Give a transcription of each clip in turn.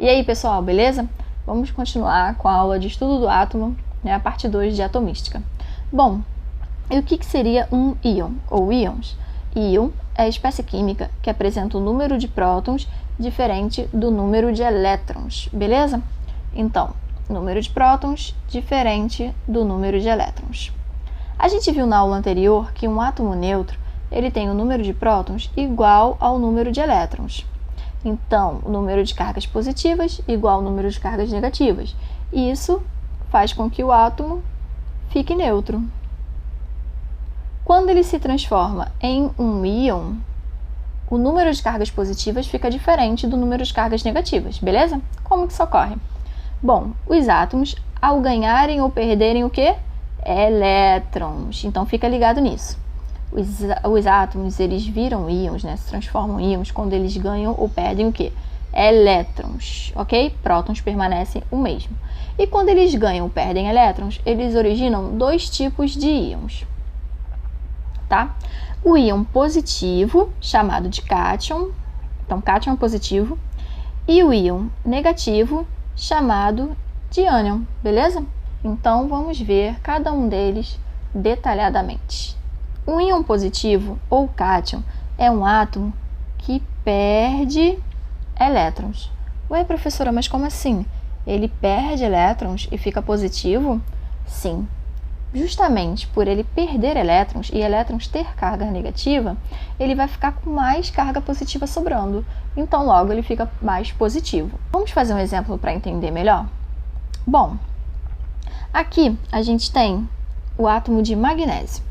E aí, pessoal, beleza? Vamos continuar com a aula de estudo do átomo, a parte 2 de atomística. Bom, e o que seria um íon ou íons? Íon é a espécie química que apresenta o número de prótons diferente do número de elétrons, beleza? Então, número de prótons diferente do número de elétrons. A gente viu na aula anterior que um átomo neutro ele tem o número de prótons igual ao número de elétrons. Então, o número de cargas positivas igual ao número de cargas negativas. E isso faz com que o átomo fique neutro. Quando ele se transforma em um íon, o número de cargas positivas fica diferente do número de cargas negativas, beleza? Como que isso ocorre? Bom, os átomos, ao ganharem ou perderem o quê? Elétrons. Então, fica ligado nisso. Os átomos, eles viram íons, né? Se transformam em íons quando eles ganham ou perdem o quê? Elétrons, ok? Prótons permanecem o mesmo. E quando eles ganham ou perdem elétrons, eles originam dois tipos de íons, tá? O íon positivo, chamado de cátion, então cátion é positivo, e o íon negativo, chamado de ânion, beleza? Então, vamos ver cada um deles detalhadamente. Um íon positivo, ou cátion, é um átomo que perde elétrons. Ué, professora, mas como assim? Ele perde elétrons e fica positivo? Sim. Justamente por ele perder elétrons e elétrons ter carga negativa, ele vai ficar com mais carga positiva sobrando. Então, logo, ele fica mais positivo. Vamos fazer um exemplo para entender melhor? Bom, aqui a gente tem o átomo de magnésio.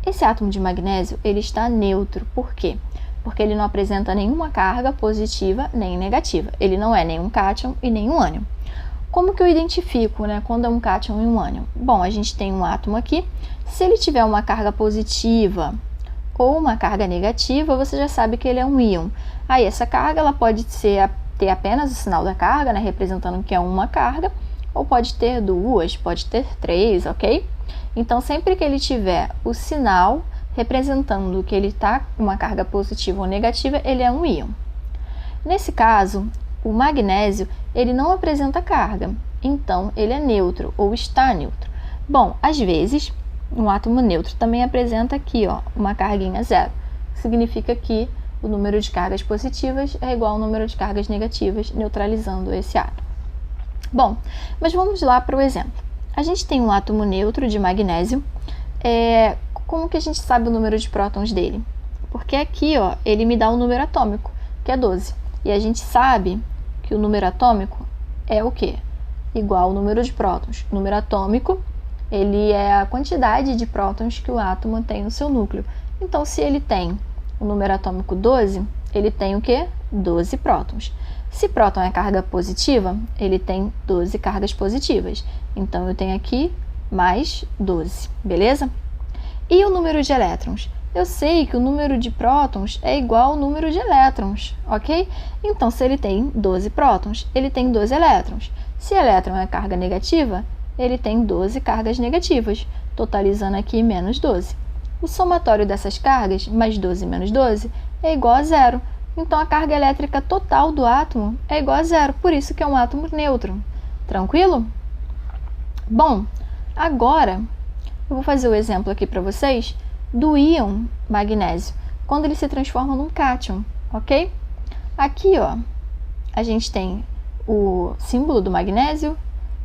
Esse átomo de magnésio, ele está neutro. Por quê? Porque ele não apresenta nenhuma carga positiva nem negativa. Ele não é nem um cátion e nem um ânion. Como que eu identifico, né, quando é um cátion e um ânion? Bom, a gente tem um átomo aqui. Se ele tiver uma carga positiva ou uma carga negativa, você já sabe que ele é um íon. Aí essa carga ela pode ter apenas o sinal da carga, né, representando que é uma carga, ou pode ter duas, pode ter três, ok? Então, sempre que ele tiver o sinal representando que ele está com uma carga positiva ou negativa, ele é um íon. Nesse caso, o magnésio, ele não apresenta carga, então ele é neutro ou está neutro. Bom, às vezes, um átomo neutro também apresenta aqui, ó, uma carguinha zero. Significa que o número de cargas positivas é igual ao número de cargas negativas, neutralizando esse átomo. Bom, mas vamos lá para o exemplo. A gente tem um átomo neutro de magnésio. Como que a gente sabe o número de prótons dele? Porque aqui, ó, ele me dá um número atômico, que é 12. E a gente sabe que o número atômico é o quê? Igual ao número de prótons. O número atômico, ele é a quantidade de prótons que o átomo tem no seu núcleo. Então, se ele tem o número atômico 12, ele tem o quê? 12 prótons. Se próton é carga positiva, ele tem 12 cargas positivas. Então, eu tenho aqui mais 12, beleza? E o número de elétrons? Eu sei que o número de prótons é igual ao número de elétrons, ok? Então, se ele tem 12 prótons, ele tem 12 elétrons. Se elétron é carga negativa, ele tem 12 cargas negativas, totalizando aqui menos 12. O somatório dessas cargas, mais 12 menos 12, é igual a zero. Então, a carga elétrica total do átomo é igual a zero, por isso que é um átomo neutro. Tranquilo? Bom, agora eu vou fazer o exemplo aqui para vocês do íon magnésio, quando ele se transforma num cátion, ok? Aqui, ó, a gente tem o símbolo do magnésio.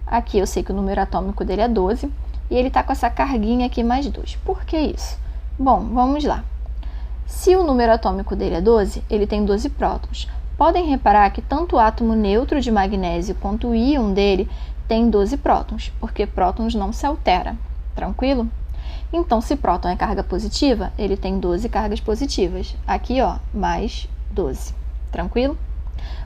Aqui eu sei que o número atômico dele é 12 e ele está com essa carguinha aqui mais 2. Por que isso? Bom, vamos lá. Se o número atômico dele é 12, ele tem 12 prótons. Podem reparar que tanto o átomo neutro de magnésio quanto o íon dele tem 12 prótons, porque prótons não se altera. Tranquilo? Então, se próton é carga positiva, ele tem 12 cargas positivas. Aqui, ó, mais 12. Tranquilo?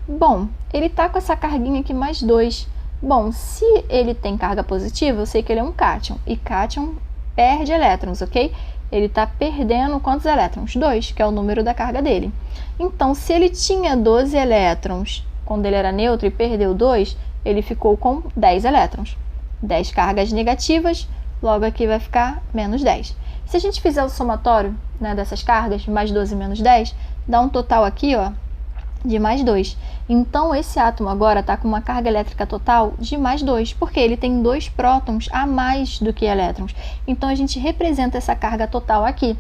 Bom, ele está com essa carguinha aqui mais 2. Bom, se ele tem carga positiva, eu sei que ele é um cátion. E cátion perde elétrons, ok? Ele está perdendo quantos elétrons? 2, que é o número da carga dele. Então, se ele tinha 12 elétrons quando ele era neutro e perdeu 2, ele ficou com 10 elétrons. 10 cargas negativas, logo aqui vai ficar menos 10. Se a gente fizer o somatório, né, dessas cargas, mais 12 menos 10, dá um total aqui, ó, De mais 2. Então, esse átomo agora está com uma carga elétrica total de mais 2, porque ele tem 2 prótons a mais do que elétrons. Então, a gente representa essa carga total aqui.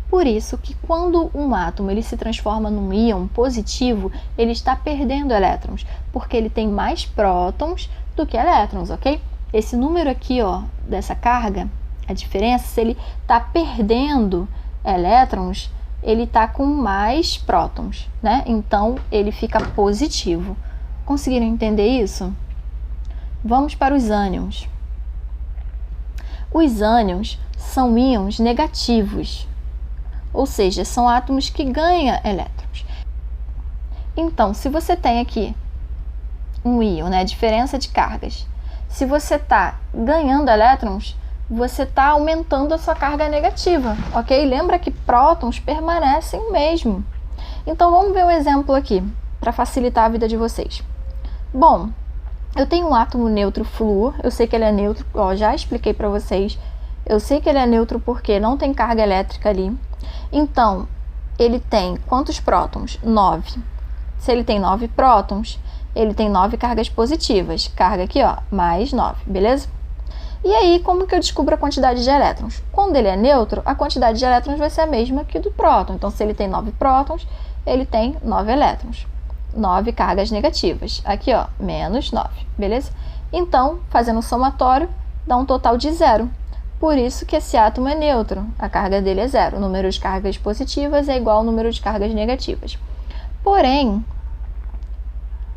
Por isso que quando um átomo ele se transforma num íon positivo, ele está perdendo elétrons, porque ele tem mais prótons do que elétrons, ok? Esse número aqui, ó, dessa carga, a diferença, se ele está perdendo elétrons, ele está com mais prótons, né? Então, ele fica positivo. Conseguiram entender isso? Vamos para os ânions. Os ânions são íons negativos, ou seja, são átomos que ganham elétrons. Então, se você tem aqui um íon, né, diferença de cargas, se você está ganhando elétrons, você está aumentando a sua carga negativa, ok? Lembra que prótons permanecem o mesmo. Então, vamos ver um exemplo aqui, para facilitar a vida de vocês. Bom, eu tenho um átomo neutro flúor, eu sei que ele é neutro, ó, já expliquei para vocês. Eu sei que ele é neutro porque não tem carga elétrica ali. Então, ele tem quantos prótons? 9. Se ele tem 9 prótons, ele tem 9 cargas positivas. Carga aqui, ó, mais 9, beleza? E aí, como que eu descubro a quantidade de elétrons? Quando ele é neutro, a quantidade de elétrons vai ser a mesma que do próton. Então, se ele tem 9 prótons, ele tem 9 elétrons. 9 cargas negativas. Aqui, ó, menos 9, beleza? Então, fazendo um somatório, dá um total de 0. Por isso que esse átomo é neutro. A carga dele é 0. O número de cargas positivas é igual ao número de cargas negativas. Porém,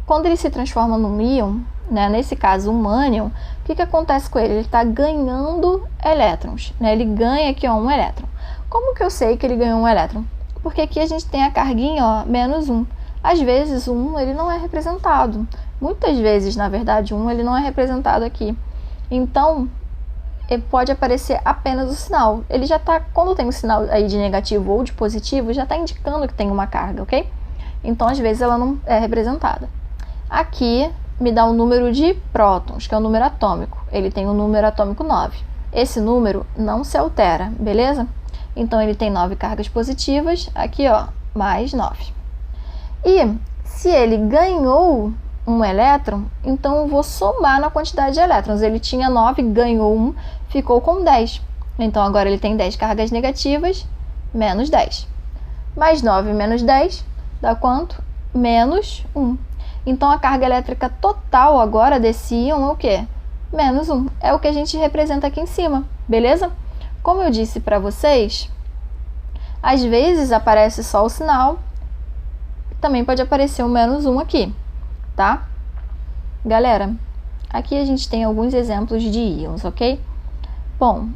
quando ele se transforma num íon, né, nesse caso um ânion, o que acontece com ele? Ele está ganhando elétrons, né? Ele ganha aqui, ó, um elétron. Como que eu sei que ele ganhou um elétron? Porque aqui a gente tem a carguinha, ó, menos 1. Às vezes, o 1 ele não é representado. Muitas vezes, na verdade, o 1 ele não é representado aqui. Então, pode aparecer apenas o sinal. Ele já está, quando tem um sinal aí de negativo ou de positivo, já está indicando que tem uma carga, ok? Então, às vezes, ela não é representada. Aqui me dá o número de prótons, que é o número atômico. Ele tem o número atômico 9. Esse número não se altera, beleza? Então, ele tem 9 cargas positivas, aqui, ó, mais 9. E se ele ganhou um elétron, então eu vou somar na quantidade de elétrons. Ele tinha 9, ganhou 1, ficou com 10. Então, agora ele tem 10 cargas negativas, menos 10. Mais 9 menos 10 dá quanto? Menos 1. Então, a carga elétrica total agora desse íon é o quê? Menos 1. É o que a gente representa aqui em cima, beleza? Como eu disse para vocês, às vezes aparece só o sinal, também pode aparecer o menos 1 aqui, tá? Galera, aqui a gente tem alguns exemplos de íons, ok? Bom,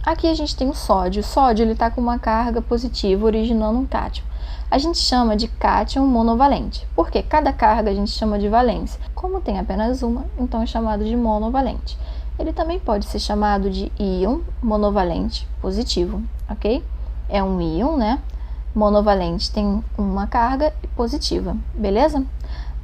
aqui a gente tem o sódio. O sódio ele está com uma carga positiva, originando um cátion. A gente chama de cátion monovalente, porque cada carga a gente chama de valência. Como tem apenas uma, então é chamado de monovalente. Ele também pode ser chamado de íon monovalente positivo, ok? É um íon, né? Monovalente tem uma carga positiva, beleza?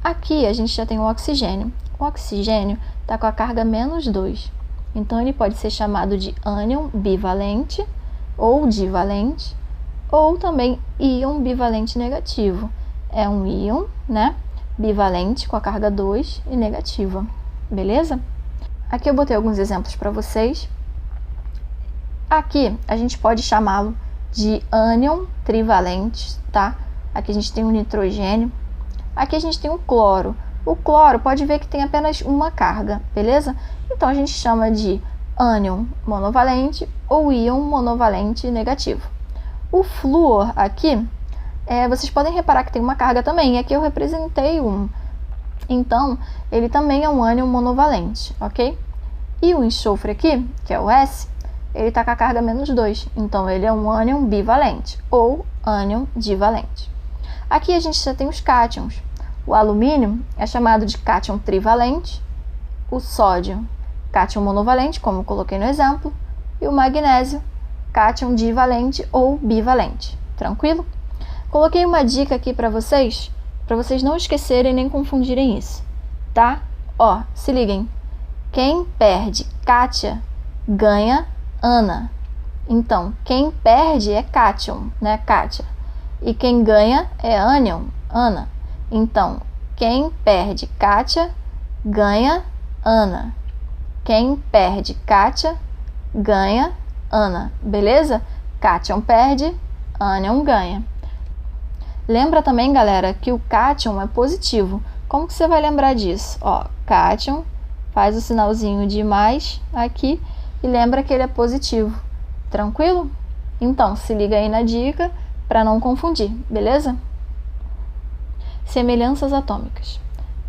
Aqui a gente já tem o oxigênio. O oxigênio está com a carga menos 2. Então, ele pode ser chamado de ânion bivalente ou divalente, ou também íon bivalente negativo. É um íon, né, bivalente com a carga 2 e negativa, beleza? Aqui eu botei alguns exemplos para vocês. Aqui a gente pode chamá-lo de ânion trivalente, tá? Aqui a gente tem o nitrogênio. Aqui a gente tem o cloro. O cloro pode ver que tem apenas uma carga, beleza? Então, a gente chama de ânion monovalente ou íon monovalente negativo. O flúor aqui, vocês podem reparar que tem uma carga também. E aqui eu representei um. Então, ele também é um ânion monovalente, ok? E o enxofre aqui, que é o S, ele está com a carga menos 2. Então, ele é um ânion bivalente ou ânion divalente. Aqui a gente já tem os cátions. O alumínio é chamado de cátion trivalente, o sódio, cátion monovalente, como eu coloquei no exemplo, e o magnésio, cátion divalente ou bivalente. Tranquilo? Coloquei uma dica aqui para vocês não esquecerem nem confundirem isso, tá? Ó, se liguem. Quem perde Kátia ganha Ana. Então, quem perde é cátion, né, Kátia? E quem ganha é ânion, Ana. Então, quem perde Kátia, ganha Ana. Quem perde Kátia, ganha Ana. Beleza? Cátion perde, Ânion ganha. Lembra também, galera, que o cátion é positivo. Como que você vai lembrar disso? Ó, cátion, faz o sinalzinho de mais aqui e lembra que ele é positivo. Tranquilo? Então, se liga aí na dica para não confundir, beleza? Semelhanças atômicas.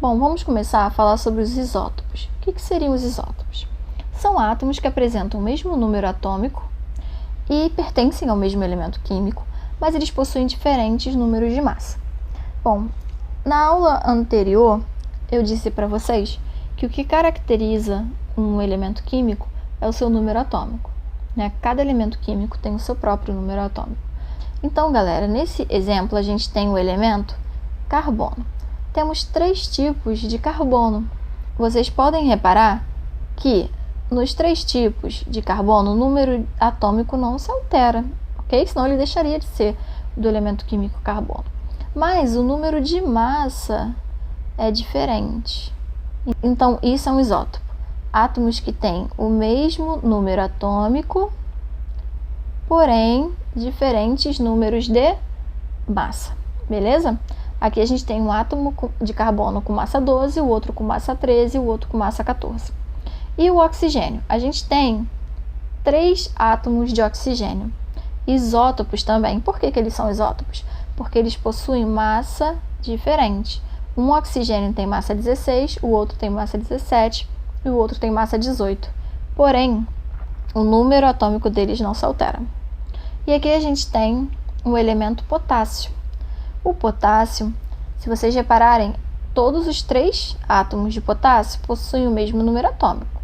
Bom, vamos começar a falar sobre os isótopos. O que seriam os isótopos? São átomos que apresentam o mesmo número atômico e pertencem ao mesmo elemento químico, mas eles possuem diferentes números de massa. Bom, na aula anterior, eu disse para vocês que o que caracteriza um elemento químico é o seu número atômico, né? Cada elemento químico tem o seu próprio número atômico. Então, galera, nesse exemplo, a gente tem o elemento carbono. Temos 3 tipos de carbono. Vocês podem reparar que nos 3 tipos de carbono, o número atômico não se altera, ok? Senão ele deixaria de ser do elemento químico carbono. Mas o número de massa é diferente. Então, isso é um isótopo. Átomos que têm o mesmo número atômico, porém diferentes números de massa. Beleza? Aqui a gente tem um átomo de carbono com massa 12, o outro com massa 13 e o outro com massa 14. E o oxigênio? A gente tem 3 átomos de oxigênio. Isótopos também. Por que eles são isótopos? Porque eles possuem massa diferente. Um oxigênio tem massa 16, o outro tem massa 17 e o outro tem massa 18. Porém, o número atômico deles não se altera. E aqui a gente tem o elemento potássio. O potássio, se vocês repararem, todos os 3 átomos de potássio possuem o mesmo número atômico.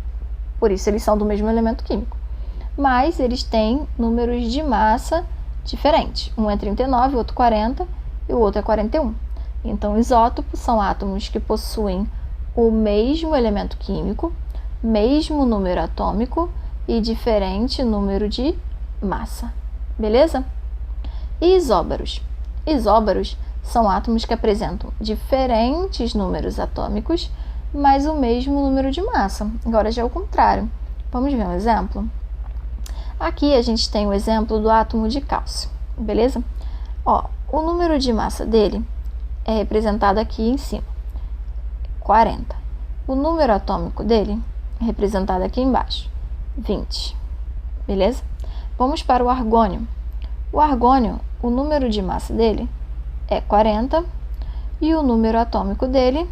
Por isso, eles são do mesmo elemento químico. Mas eles têm números de massa diferentes. Um é 39, o outro 40 e o outro é 41. Então, isótopos são átomos que possuem o mesmo elemento químico, mesmo número atômico e diferente número de massa. Beleza? E isóbaros? Isóbaros são átomos que apresentam diferentes números atômicos, mas o mesmo número de massa. Agora já é o contrário. Vamos ver um exemplo? Aqui a gente tem o exemplo do átomo de cálcio, beleza? Ó, o número de massa dele é representado aqui em cima, 40. O número atômico dele é representado aqui embaixo, 20. Beleza? Vamos para o argônio. O argônio, o número de massa dele é 40 e o número atômico dele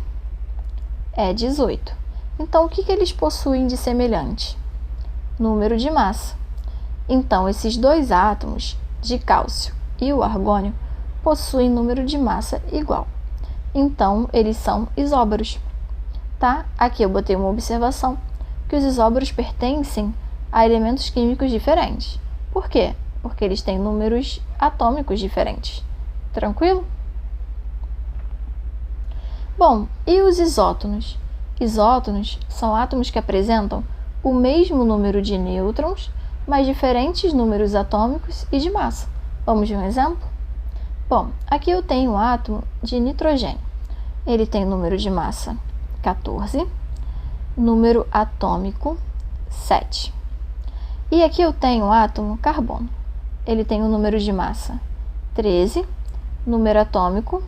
é 18. Então, o que eles possuem de semelhante? Número de massa. Então, esses 2 átomos de cálcio e o argônio possuem número de massa igual. Então, eles são isóbaros. Tá? Aqui eu botei uma observação, que os isóbaros pertencem a elementos químicos diferentes. Por quê? Porque eles têm números atômicos diferentes. Tranquilo? Bom, e os isótonos? Isótonos são átomos que apresentam o mesmo número de nêutrons, mas diferentes números atômicos e de massa. Vamos ver um exemplo? Bom, aqui eu tenho um átomo de nitrogênio. Ele tem número de massa 14, número atômico 7. E aqui eu tenho o átomo carbono. Ele tem um número de massa 13, número atômico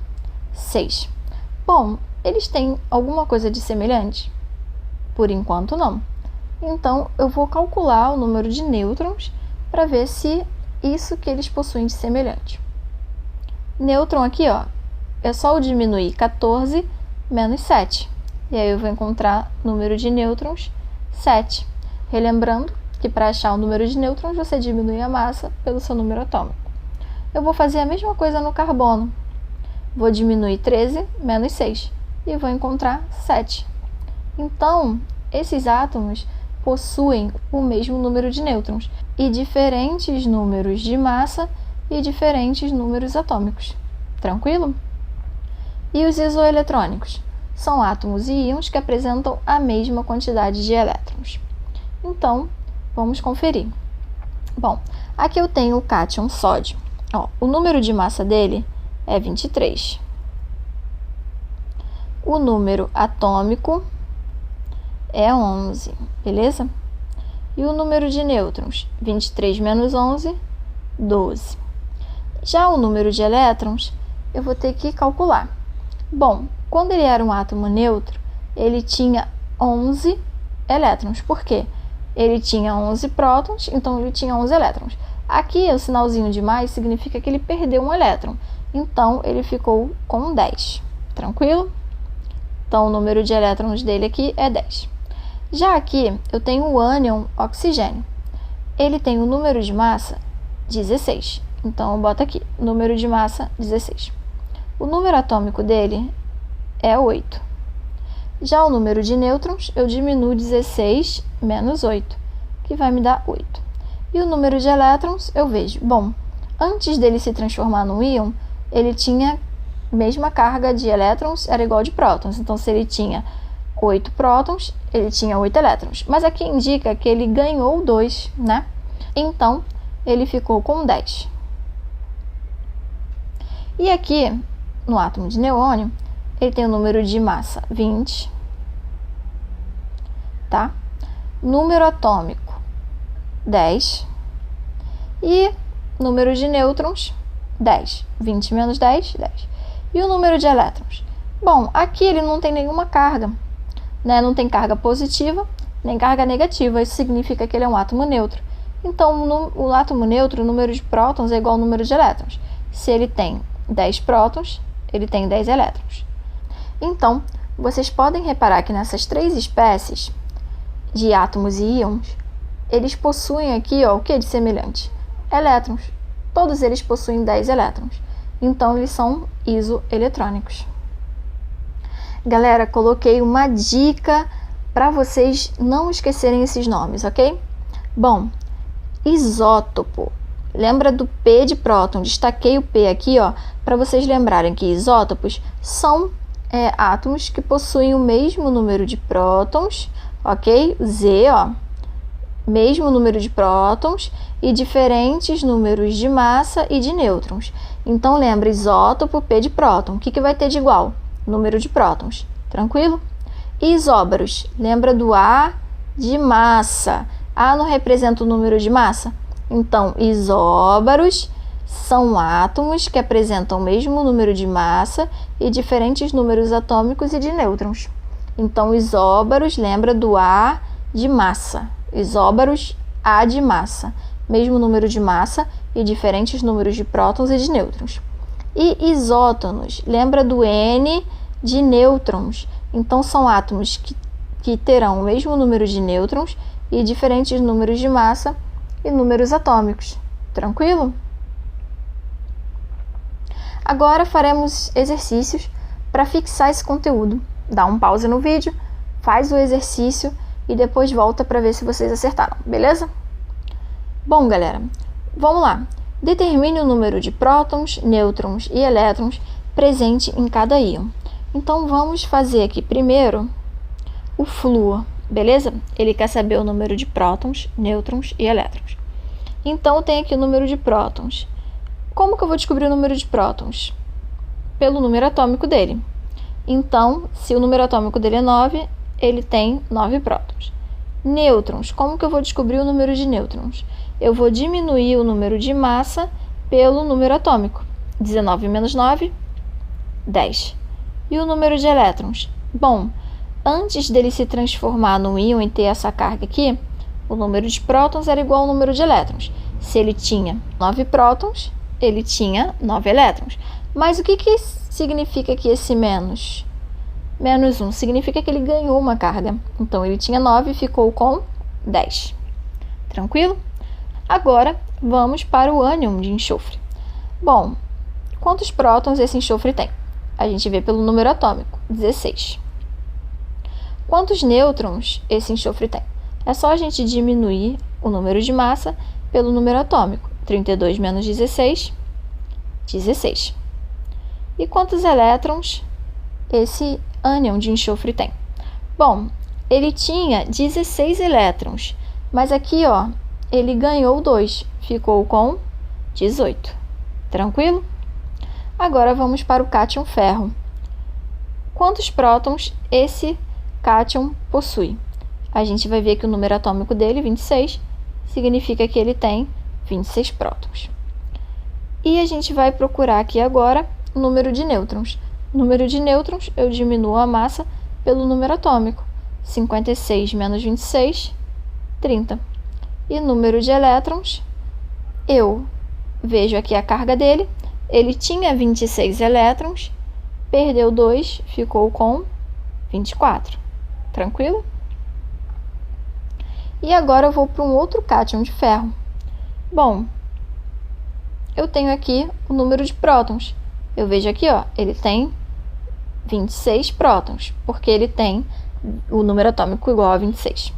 6. Bom, eles têm alguma coisa de semelhante? Por enquanto, não. Então, eu vou calcular o número de nêutrons para ver se isso que eles possuem de semelhante. Nêutron aqui, ó, é só eu diminuir 14 menos 7. E aí eu vou encontrar o número de nêutrons 7. Relembrando que para achar o número de nêutrons, você diminui a massa pelo seu número atômico. Eu vou fazer a mesma coisa no carbono. Vou diminuir 13 menos 6 e vou encontrar 7. Então, esses átomos possuem o mesmo número de nêutrons e diferentes números de massa e diferentes números atômicos. Tranquilo? E os isoeletrônicos? São átomos e íons que apresentam a mesma quantidade de elétrons. Então, vamos conferir. Bom, aqui eu tenho o cátion sódio. Ó, o número de massa dele é 23. o número atômico é 11, beleza? E o número de nêutrons? 23 menos 11, 12. Já o número de elétrons, eu vou ter que calcular. Bom, quando ele era um átomo neutro, ele tinha 11 elétrons. Por quê? Ele tinha 11 prótons, então ele tinha 11 elétrons. Aqui, o sinalzinho de mais significa que ele perdeu um elétron. Então, ele ficou com 10. Tranquilo? Então, o número de elétrons dele aqui é 10. Já aqui, eu tenho o ânion oxigênio. Ele tem o número de massa 16. Então, eu boto aqui, número de massa 16. O número atômico dele é 8. Já o número de nêutrons, eu diminuo 16 menos 8, que vai me dar 8. E o número de elétrons, eu vejo, bom, antes dele se transformar num íon, ele tinha a mesma carga de elétrons, era igual de prótons. Então, se ele tinha 8 prótons, ele tinha 8 elétrons. Mas aqui indica que ele ganhou 2, né? Então, ele ficou com 10. E aqui, no átomo de neônio, ele tem o número de massa 20, tá? Número atômico 10 e número de nêutrons 10. 20 menos 10, 10. E o número de elétrons? Bom, aqui ele não tem nenhuma carga, né? Não tem carga positiva nem carga negativa. Isso significa que ele é um átomo neutro. Então, o átomo neutro, o número de prótons é igual ao número de elétrons. Se ele tem 10 prótons, ele tem 10 elétrons. Então, vocês podem reparar que nessas três espécies de átomos e íons, eles possuem aqui, ó, o que de semelhante? Elétrons. Todos eles possuem 10 elétrons. Então, eles são isoeletrônicos. Galera, coloquei uma dica para vocês não esquecerem esses nomes, ok? Bom, isótopo. Lembra do P de próton? Destaquei o P aqui, ó, para vocês lembrarem que isótopos são átomos que possuem o mesmo número de prótons, ok? Z, ó, mesmo número de prótons e diferentes números de massa e de nêutrons. Então, lembra, isótopo, P de próton. O que vai ter de igual? Número de prótons. Tranquilo? E isóbaros. Lembra do A de massa. A não representa o número de massa? Então, isóbaros são átomos que apresentam o mesmo número de massa e diferentes números atômicos e de nêutrons. Então, isóbaros, lembra do A de massa. Isóbaros, A de massa. Mesmo número de massa e diferentes números de prótons e de nêutrons. E isótonos, lembra do N de nêutrons. Então, são átomos que terão o mesmo número de nêutrons e diferentes números de massa e números atômicos. Tranquilo? Agora faremos exercícios para fixar esse conteúdo. Dá um pause no vídeo, faz o exercício e depois volta para ver se vocês acertaram, beleza? Bom, galera, vamos lá. Determine o número de prótons, nêutrons e elétrons presente em cada íon. Então, vamos fazer aqui primeiro o flúor, beleza? Ele quer saber o número de prótons, nêutrons e elétrons. Então, eu tenho aqui o número de prótons. Como que eu vou descobrir o número de prótons? Pelo número atômico dele. Então, se o número atômico dele é 9, ele tem 9 prótons. Nêutrons. Como que eu vou descobrir o número de nêutrons? Eu vou diminuir o número de massa pelo número atômico. 19 menos 9, 10. E o número de elétrons? Bom, antes dele se transformar no íon e ter essa carga aqui, o número de prótons era igual ao número de elétrons. Se ele tinha 9 prótons, ele tinha 9 elétrons. Mas o que significa aqui esse menos? Menos 1 significa que ele ganhou uma carga. Então, ele tinha 9 e ficou com 10. Tranquilo? Agora, vamos para o ânion de enxofre. Bom, quantos prótons esse enxofre tem? A gente vê pelo número atômico, 16. Quantos nêutrons esse enxofre tem? É só a gente diminuir o número de massa pelo número atômico. 32 menos 16, 16. E quantos elétrons esse ânion de enxofre tem? Bom, ele tinha 16 elétrons, mas aqui, ó, ele ganhou 2, ficou com 18. Tranquilo? Agora vamos para o cátion ferro. quantos prótons esse cátion possui? A gente vai ver que o número atômico dele, 26, significa que ele tem 26 prótons. E a gente vai procurar aqui agora o número de nêutrons. O número de nêutrons, eu diminuo a massa pelo número atômico. 56 menos 26, 30. E o número de elétrons, eu vejo aqui a carga dele. Ele tinha 26 elétrons, perdeu 2, ficou com 24. Tranquilo? E agora eu vou para um outro cátion de ferro. Bom, eu tenho aqui o número de prótons. Eu vejo aqui, ó, ele tem 26 prótons, porque ele tem o número atômico igual a 26.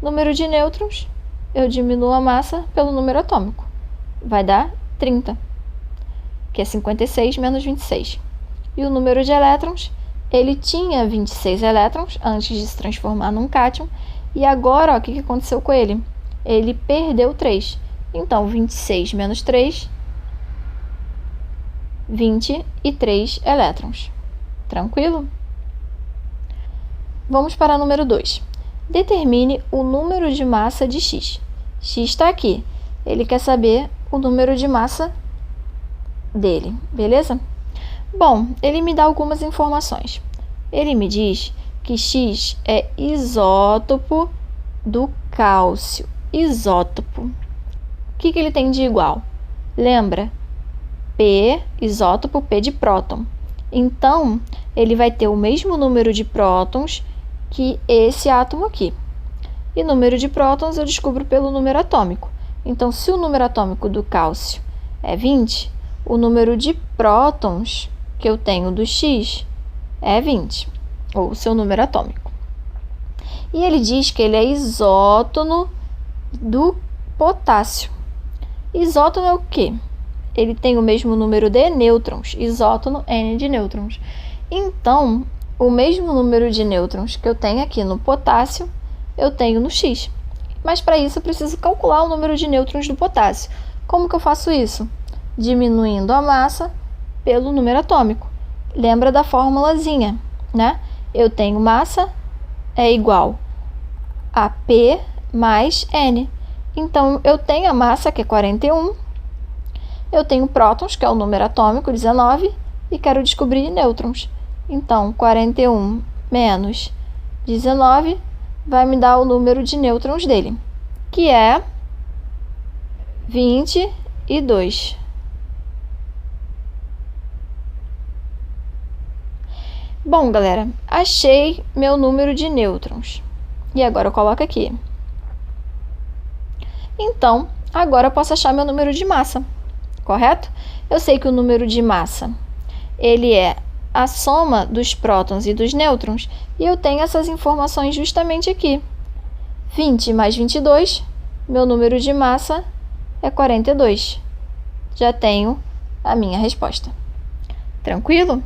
Número de nêutrons, eu diminuo a massa pelo número atômico. Vai dar 30, que é 56 menos 26. E o número de elétrons, ele tinha 26 elétrons antes de se transformar num cátion. E agora, ó, o que aconteceu com ele? Ele perdeu 3. Então, 26 menos 3, 23 elétrons. Tranquilo? Vamos para o número 2. Determine o número de massa de X. X está aqui. Ele quer saber o número de massa dele, beleza? Bom, ele me dá algumas informações. Ele me diz que X é isótopo do cálcio. Isótopo. O que ele tem de igual? Lembra? P, isótopo, P de próton. Então, ele vai ter o mesmo número de prótons que esse átomo aqui. E número de prótons eu descubro pelo número atômico. Então, se o número atômico do cálcio é 20, o número de prótons que eu tenho do X é 20, ou o seu número atômico. E ele diz que ele é isótono do potássio. Isótono é o quê? Ele tem o mesmo número de nêutrons, isótono N de nêutrons. Então, o mesmo número de nêutrons que eu tenho aqui no potássio, eu tenho no X. Mas para isso eu preciso calcular o número de nêutrons do potássio. Como que eu faço isso? Diminuindo a massa pelo número atômico. Lembra da formulazinha, né? Eu tenho massa é igual a P mais N. Então, eu tenho a massa, que é 41. Eu tenho prótons, que é o número atômico, 19. E quero descobrir nêutrons. Então, 41 menos 19 vai me dar o número de nêutrons dele, que é 22. Bom, galera, achei meu número de nêutrons. E agora eu coloco aqui. Então, agora eu posso achar meu número de massa, correto? Eu sei que o número de massa, ele é a soma dos prótons e dos nêutrons, e eu tenho essas informações justamente aqui. 20 mais 22, meu número de massa é 42. Já tenho a minha resposta. Tranquilo?